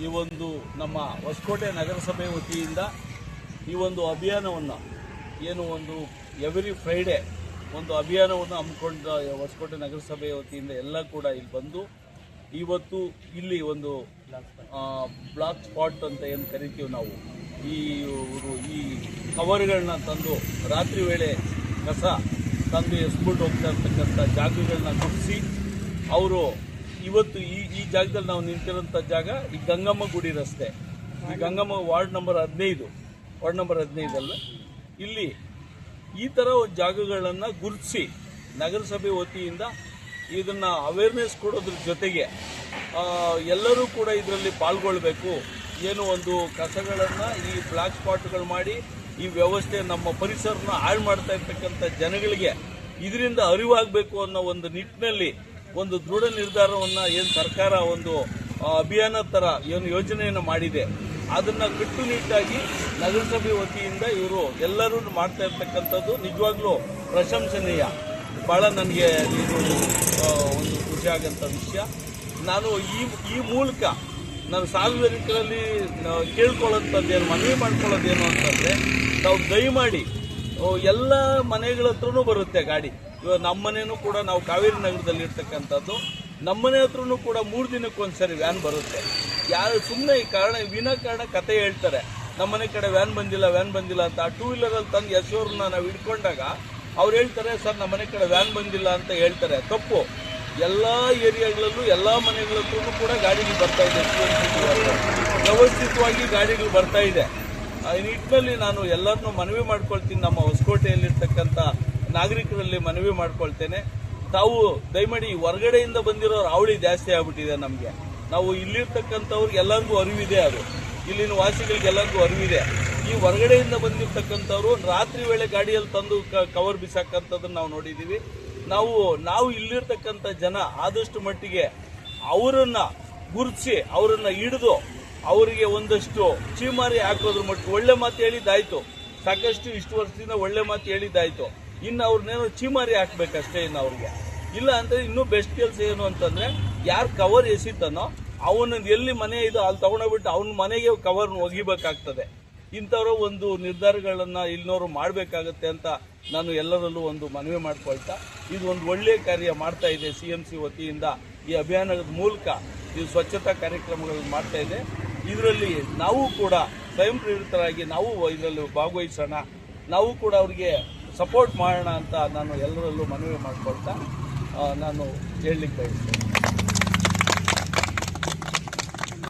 ಈ ಒಂದು ನಮ್ಮ ಹೊಸಕೋಟೆ ನಗರಸಭೆ ವತಿಯಿಂದ ಈ ಒಂದು ಅಭಿಯಾನವನ್ನು ಏನು ಒಂದು ಎವ್ರಿ ಫ್ರೈಡೇ ಒಂದು ಅಭಿಯಾನವನ್ನು ಹಮ್ಮಿಕೊಂಡ ಹೊಸಕೋಟೆ ನಗರಸಭೆ ವತಿಯಿಂದ ಎಲ್ಲ ಕೂಡ ಇಲ್ಲಿ ಬಂದು ಇವತ್ತು ಇಲ್ಲಿ ಒಂದು ಬ್ಲಾಕ್ ಸ್ಪಾಟ್ ಅಂತ ಏನು ಕರಿತೀವಿ ನಾವು ಈ ಕವರ್ಗಳನ್ನ ತಂದು ರಾತ್ರಿ ವೇಳೆ ಕಸ ತಂದು ಎಸ್ಬಿಟ್ಟು ಹೋಗ್ತಾ ಇರ್ತಕ್ಕಂಥ ಜಾಗಗಳನ್ನ ಗುಡಿಸಿ ಅವರು ಇವತ್ತು ಈ ಜಾಗದಲ್ಲಿ ನಾವು ನಿಂತಿರೋಂಥ ಜಾಗ ಈ ಗಂಗಮ್ಮ ಗುಡಿ ರಸ್ತೆ, ಈ ಗಂಗಮ್ಮ ವಾರ್ಡ್ ನಂಬರ್ 15 ಇಲ್ಲಿ ಈ ಥರ ಜಾಗಗಳನ್ನು ಗುರುತಿಸಿ ನಗರಸಭೆ ವತಿಯಿಂದ ಇದನ್ನು ಅವೇರ್ನೆಸ್ ಕೊಡೋದ್ರ ಜೊತೆಗೆ ಎಲ್ಲರೂ ಕೂಡ ಇದರಲ್ಲಿ ಪಾಲ್ಗೊಳ್ಬೇಕು. ಏನು ಒಂದು ಕಸಗಳನ್ನು ಈ ಬ್ಲಾಕ್ ಸ್ಪಾಟ್ಗಳು ಮಾಡಿ ಈ ವ್ಯವಸ್ಥೆ ನಮ್ಮ ಪರಿಸರನ ಹಾಳು ಮಾಡ್ತಾ ಇರ್ತಕ್ಕಂಥ ಜನಗಳಿಗೆ ಇದರಿಂದ ಅರಿವಾಗಬೇಕು ಅನ್ನೋ ಒಂದು ನಿಟ್ಟಿನಲ್ಲಿ ಒಂದು ದೃಢ ನಿರ್ಧಾರವನ್ನು ಏನು ಸರ್ಕಾರ ಒಂದು ಅಭಿಯಾನ ಥರ ಏನು ಯೋಜನೆಯನ್ನು ಮಾಡಿದೆ ಅದನ್ನು ಕಟ್ಟುನಿಟ್ಟಾಗಿ ನಗರಸಭೆ ವತಿಯಿಂದ ಇವರು ಎಲ್ಲರೂ ಮಾಡ್ತಾ ಇರ್ತಕ್ಕಂಥದ್ದು ನಿಜವಾಗ್ಲೂ ಪ್ರಶಂಸನೀಯ. ಭಾಳ ನನಗೆ ಇದು ಒಂದು ಖುಷಿಯಾಗಂಥ ವಿಷಯ. ನಾನು ಈ ಮೂಲಕ ನಾನು ಸಾರ್ವಜನಿಕರಲ್ಲಿ ಕೇಳ್ಕೊಳ್ಳೋಂಥದ್ದೇನು ಮನವಿ ಮಾಡ್ಕೊಳ್ಳೋದೇನು ಅಂತಂದರೆ ನಾವು ದಯಮಾಡಿ ಎಲ್ಲ ಮನೆಗಳ ಹತ್ರನೂ ಬರುತ್ತೆ ಗಾಡಿ. ಇವಾಗ ನಮ್ಮ ಮನೆಯೂ ಕೂಡ ನಾವು ಕಾವೇರಿ ನಗರದಲ್ಲಿ ಇರ್ತಕ್ಕಂಥದ್ದು, ನಮ್ಮ ಮನೆ ಹತ್ರನೂ ಕೂಡ 3 ದಿನಕ್ಕೊಂದ್ಸರಿ ವ್ಯಾನ್ ಬರುತ್ತೆ. ಯಾರು ಸುಮ್ಮನೆ ಈ ವಿನಾಕಾರಣ ಕತೆ ಹೇಳ್ತಾರೆ, ನಮ್ಮ ಮನೆ ಕಡೆ ವ್ಯಾನ್ ಬಂದಿಲ್ಲ ಅಂತ. ಆ 2 ವೀಲರಲ್ಲಿ ತಂದು ಯಶೋರ್ನ ನಾವು ಹಿಡ್ಕೊಂಡಾಗ ಅವ್ರು ಹೇಳ್ತಾರೆ, ಸರ್ ನಮ್ಮ ಮನೆ ಕಡೆ ವ್ಯಾನ್ ಬಂದಿಲ್ಲ ಅಂತ ಹೇಳ್ತಾರೆ. ತಪ್ಪು. ಎಲ್ಲ ಏರಿಯಾಗಳಲ್ಲೂ ಎಲ್ಲ ಮನೆಗಳ ಹತ್ರನೂ ಕೂಡ ಗಾಡಿಗಳು ಬರ್ತಾ ಇದೆ, ವ್ಯವಸ್ಥಿತವಾಗಿ ಗಾಡಿಗಳು ಬರ್ತಾ ಇದೆ. ಈ ನಿಟ್ಟಿನಲ್ಲಿ ನಾನು ಎಲ್ಲರನ್ನೂ ಮನವಿ ಮಾಡ್ಕೊಳ್ತೀನಿ, ನಮ್ಮ ಹೊಸಕೋಟೆಯಲ್ಲಿರ್ತಕ್ಕಂಥ ನಾಗರಿಕರಲ್ಲಿ ಮನವಿ ಮಾಡ್ಕೊಳ್ತೇನೆ. ತಾವು ದಯಮಾಡಿ ಹೊರಗಡೆಯಿಂದ ಬಂದಿರೋರು ಅವಳಿ ಜಾಸ್ತಿ ಆಗ್ಬಿಟ್ಟಿದೆ ನಮಗೆ. ನಾವು ಇಲ್ಲಿರ್ತಕ್ಕಂಥವ್ರಿಗೆ ಎಲ್ಲರಿಗೂ ಅರಿವಿದೆ, ಅದು ಇಲ್ಲಿನ ವಾಸಿಗಳಿಗೆ ಎಲ್ಲರಿಗೂ ಅರಿವಿದೆ. ಈ ಹೊರಗಡೆಯಿಂದ ಬಂದಿರ್ತಕ್ಕಂಥವ್ರು ರಾತ್ರಿ ವೇಳೆ ಗಾಡಿಯಲ್ಲಿ ತಂದು ಕವರ್ ಬಿಸಾಕಂಥದ್ದನ್ನು ನಾವು ನೋಡಿದ್ದೀವಿ. ನಾವು ಇಲ್ಲಿರ್ತಕ್ಕಂಥ ಜನ ಆದಷ್ಟು ಮಟ್ಟಿಗೆ ಅವರನ್ನು ಗುರುತಿಸಿ ಅವರನ್ನು ಹಿಡಿದು ಅವರಿಗೆ ಒಂದಷ್ಟು ಚೀಮಾರಿ ಹಾಕೋದ್ರ ಮಟ್ಟಿಗೆ ಒಳ್ಳೆ ಮಾತು ಹೇಳಿದ್ದಾಯ್ತು, ಸಾಕಷ್ಟು ಇಷ್ಟು ವರ್ಷದಿಂದ ಒಳ್ಳೆ ಮಾತು ಹೇಳಿದ್ದಾಯ್ತು. ಇನ್ನು ಅವ್ರನ್ನೇನೋ ಚೀಮಾರಿ ಹಾಕ್ಬೇಕಷ್ಟೇ. ಇನ್ನು ಅವ್ರಿಗೆ ಇಲ್ಲ ಅಂದರೆ ಇನ್ನೂ ಬೆಸ್ಟ್ ಕೆಲಸ ಏನು ಅಂತಂದರೆ ಯಾರು ಕವರ್ ಎಸಿತಾನೋ ಅವನದ್ದು ಎಲ್ಲಿ ಮನೆ ಇದು ಅಲ್ಲಿ ತಗೊಂಡೋಗ್ಬಿಟ್ಟು ಅವನ ಮನೆಗೆ ಕವರ್ನ ಒಗಿಬೇಕಾಗ್ತದೆ. ಇಂಥವ್ರ ಒಂದು ನಿರ್ಧಾರಗಳನ್ನು ಇಲ್ಲಿನವರು ಮಾಡಬೇಕಾಗತ್ತೆ ಅಂತ ನಾನು ಎಲ್ಲರಲ್ಲೂ ಒಂದು ಮನವಿ ಮಾಡ್ಕೊಳ್ತಾ, ಇದು ಒಂದು ಒಳ್ಳೆಯ ಕಾರ್ಯ ಮಾಡ್ತಾ ಇದೆ CMC ವತಿಯಿಂದ. ಈ ಅಭಿಯಾನದ ಮೂಲಕ ಇದು ಸ್ವಚ್ಛತಾ ಕಾರ್ಯಕ್ರಮಗಳನ್ನು ಮಾಡ್ತಾ ಇದೆ. ಇದರಲ್ಲಿ ನಾವು ಕೂಡ ಸ್ವಯಂ ಪ್ರೇರಿತರಾಗಿ ನಾವು ಇದರಲ್ಲಿ ಭಾಗವಹಿಸೋಣ, ನಾವು ಕೂಡ ಅವರಿಗೆ ಸಪೋರ್ಟ್ ಮಾಡೋಣ ಅಂತ ನಾನು ಎಲ್ಲರಲ್ಲೂ ಮನವಿ ಮಾಡ್ಕೊಳ್ತಾ ನಾನು ಹೇಳಲಿಕ್ಕೆ ಬಯಸ್ತೇನೆ.